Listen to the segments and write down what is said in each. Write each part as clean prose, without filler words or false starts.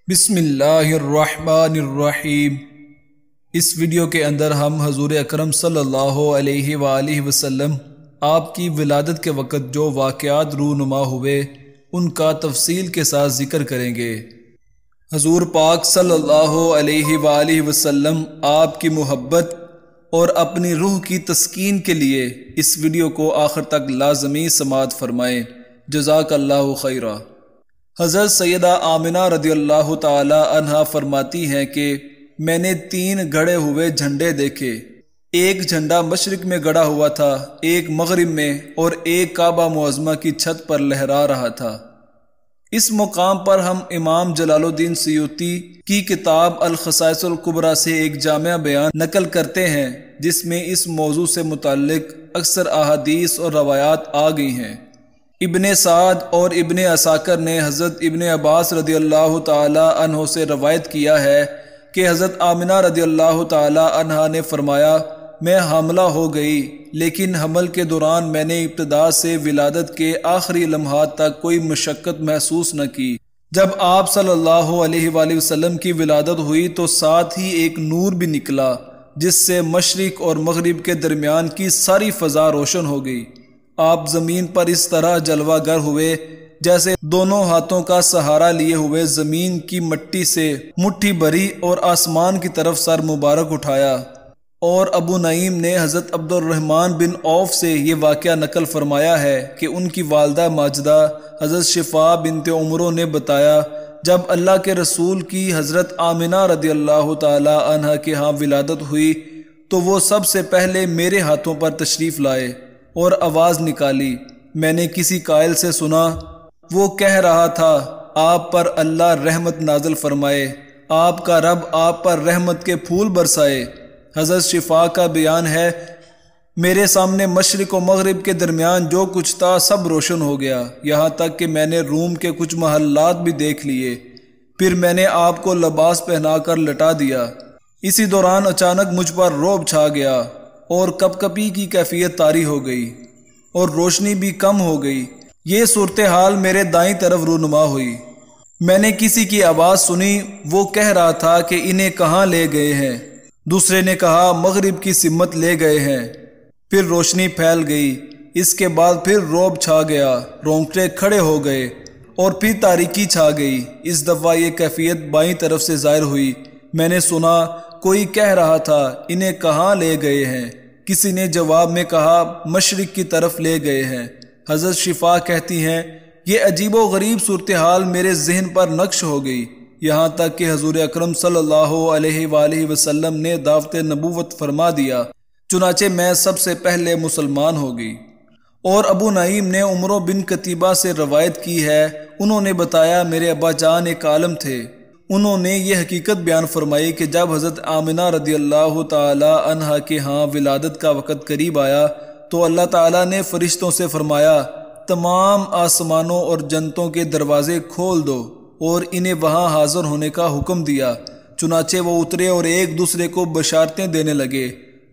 بسم اللہ الرحمن الرحیم۔ اس ویڈیو کے اندر ہم حضور اکرم صلی اللہ علیہ وآلہ وسلم آپ کی ولادت کے وقت جو واقعات رونما ہوئے ان کا تفصیل کے ساتھ ذکر کریں گے۔ حضور پاک صلی اللہ علیہ وآلہ وسلم آپ کی محبت اور اپنی روح کی تسکین کے لیے اس ویڈیو کو آخر تک لازمی سماعت فرمائیں۔ جزاک اللہ خیرہ۔ حضرت سیدہ آمنہ رضی اللہ تعالی عنہا فرماتی ہیں کہ میں نے 3 گڑے ہوئے جھنڈے دیکھے، ایک جھنڈا مشرق میں گڑا ہوا تھا، ایک مغرب میں اور ایک کعبہ معظمہ کی چھت پر لہرا رہا تھا۔ اس مقام پر ہم امام جلال الدین سیوطی کی کتاب الخصائص الکبریٰ سے ایک جامع بیان نقل کرتے ہیں جس میں اس موضوع سے متعلق اکثر احادیث اور روایات آ گئی ہیں۔ ابن سعد اور ابن عساکر نے حضرت ابن عباس رضی اللہ تعالی عنہ سے روایت کیا ہے کہ حضرت آمنہ رضی اللہ تعالی عنہ نے فرمایا، میں حاملہ ہو گئی لیکن حمل کے دوران میں نے ابتدا سے ولادت کے آخری لمحات تک کوئی مشقت محسوس نہ کی۔ جب آپ صلی اللہ علیہ وآلہ وسلم کی ولادت ہوئی تو ساتھ ہی ایک نور بھی نکلا جس سے مشرق اور مغرب کے درمیان کی ساری فضا روشن ہو گئی۔ آپ زمین پر اس طرح جلوہ گر ہوئے جیسے دونوں ہاتھوں کا سہارا لیے ہوئے زمین کی مٹی سے مٹھی بھری اور آسمان کی طرف سر مبارک اٹھایا۔ اور ابو نعیم نے حضرت عبد الرحمن بن عوف سے یہ واقعہ نقل فرمایا ہے کہ ان کی والدہ ماجدہ حضرت شفاء بنت عمرو نے بتایا، جب اللہ کے رسول کی حضرت آمنہ رضی اللہ تعالی عنہ کے ہاں ولادت ہوئی تو وہ سب سے پہلے میرے ہاتھوں پر تشریف لائے اور آواز نکالی۔ میں نے کسی قائل سے سنا، وہ کہہ رہا تھا، آپ پر اللہ رحمت نازل فرمائے، آپ کا رب آپ پر رحمت کے پھول برسائے۔ حضرت شفاء کا بیان ہے، میرے سامنے مشرق و مغرب کے درمیان جو کچھ تھا سب روشن ہو گیا، یہاں تک کہ میں نے روم کے کچھ محلات بھی دیکھ لیے۔ پھر میں نے آپ کو لباس پہنا کر لٹا دیا۔ اسی دوران اچانک مجھ پر رعب چھا گیا اور کپ کپی کی کیفیت طاری ہو گئی اور روشنی بھی کم ہو گئی۔ یہ صورتحال میرے دائیں طرف رونما ہوئی۔ میں نے کسی کی آواز سنی، وہ کہہ رہا تھا کہ انہیں کہاں لے گئے ہیں؟ دوسرے نے کہا مغرب کی سمت لے گئے ہیں۔ پھر روشنی پھیل گئی، اس کے بعد پھر رعب چھا گیا، رونگٹے کھڑے ہو گئے اور پھر تاریکی چھا گئی۔ اس دفعہ یہ کیفیت بائیں طرف سے ظاہر ہوئی۔ میں نے سنا کوئی کہہ رہا تھا، انہیں کہاں لے گئے ہیں؟ کسی نے جواب میں کہا مشرق کی طرف لے گئے ہیں۔ حضرت شفاء کہتی ہیں، یہ عجیب و غریب صورتحال میرے ذہن پر نقش ہو گئی، یہاں تک کہ حضور اکرم صلی اللہ علیہ وآلہ وسلم نے دعوت نبوت فرما دیا، چنانچہ میں سب سے پہلے مسلمان ہو گئی۔ اور ابو نعیم نے عمرو بن قتیبہ سے روایت کی ہے، انہوں نے بتایا میرے ابا جان ایک عالم تھے۔ انہوں نے یہ حقیقت بیان فرمائی کہ جب حضرت آمنہ رضی اللہ تعالی عنہا کے ہاں ولادت کا وقت قریب آیا تو اللہ تعالیٰ نے فرشتوں سے فرمایا، تمام آسمانوں اور جنتوں کے دروازے کھول دو اور انہیں وہاں حاضر ہونے کا حکم دیا۔ چنانچہ وہ اترے اور ایک دوسرے کو بشارتیں دینے لگے۔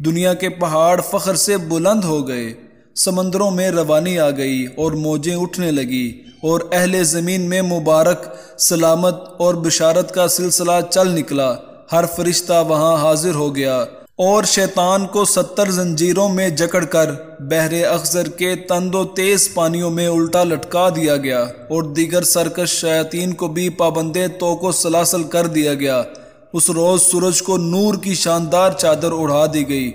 دنیا کے پہاڑ فخر سے بلند ہو گئے، سمندروں میں روانی آ گئی اور موجیں اٹھنے لگی اور اہل زمین میں مبارک سلامت اور بشارت کا سلسلہ چل نکلا۔ ہر فرشتہ وہاں حاضر ہو گیا اور شیطان کو 70 زنجیروں میں جکڑ کر بحر اخضر کے تند و تیز پانیوں میں الٹا لٹکا دیا گیا اور دیگر سرکش شیاطین کو بھی پابندے طوق و سلاسل کر دیا گیا۔ اس روز سورج کو نور کی شاندار چادر اڑا دی گئی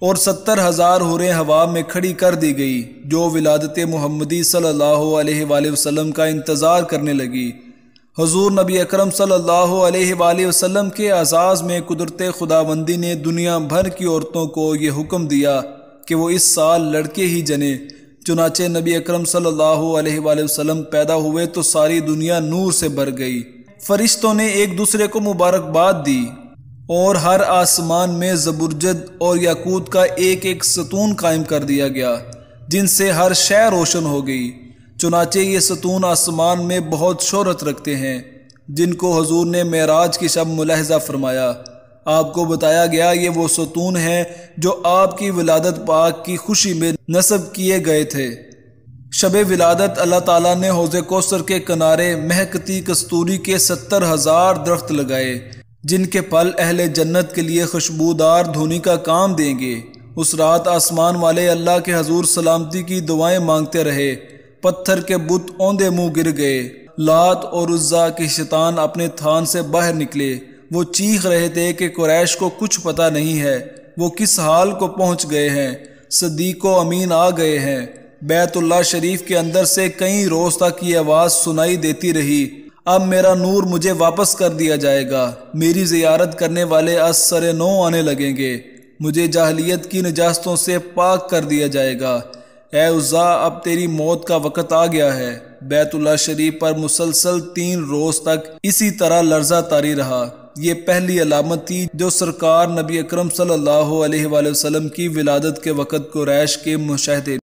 اور 70,000 حوریں ہوا میں کھڑی کر دی گئی جو ولادت محمدی صلی اللہ علیہ وآلہ وسلم کا انتظار کرنے لگی۔ حضور نبی اکرم صلی اللہ علیہ وآلہ وسلم کے اعزاز میں قدرت خداوندی نے دنیا بھر کی عورتوں کو یہ حکم دیا کہ وہ اس سال لڑکے ہی جنیں۔ چنانچہ نبی اکرم صلی اللہ علیہ وآلہ وسلم پیدا ہوئے تو ساری دنیا نور سے بھر گئی۔ فرشتوں نے ایک دوسرے کو مبارکباد دی اور ہر آسمان میں زبرجد اور یاقوت کا ایک ایک ستون قائم کر دیا گیا جن سے ہر شے روشن ہو گئی۔ چنانچہ یہ ستون آسمان میں بہت شہرت رکھتے ہیں جن کو حضور نے معراج کی شب ملاحظہ فرمایا۔ آپ کو بتایا گیا یہ وہ ستون ہیں جو آپ کی ولادت پاک کی خوشی میں نصب کیے گئے تھے۔ شب ولادت اللہ تعالیٰ نے حوض کوثر کے کنارے مہکتی کستوری کے 70,000 درخت لگائے جن کے پھل اہل جنت کے لیے خوشبودار دھونی کا کام دیں گے۔ اس رات آسمان والے اللہ کے حضور سلامتی کی دعائیں مانگتے رہے۔ پتھر کے بت اوندے منہ گر گئے۔ لات اور عزا کے شیطان اپنے تھان سے باہر نکلے۔ وہ چیخ رہے تھے کہ قریش کو کچھ پتہ نہیں ہے، وہ کس حال کو پہنچ گئے ہیں۔ صدیق و امین آ گئے ہیں۔ بیت اللہ شریف کے اندر سے کئی روز تک یہ آواز سنائی دیتی رہی، اب میرا نور مجھے واپس کر دیا جائے گا، میری زیارت کرنے والے از سر نو آنے لگیں گے، مجھے جاہلیت کی نجاستوں سے پاک کر دیا جائے گا۔ اے عزا، اب تیری موت کا وقت آ گیا ہے۔ بیت اللہ شریف پر مسلسل 3 روز تک اسی طرح لرزہ طاری رہا۔ یہ پہلی علامت تھی جو سرکار نبی اکرم صلی اللہ علیہ وآلہ وسلم کی ولادت کے وقت قریش کے مشاہدے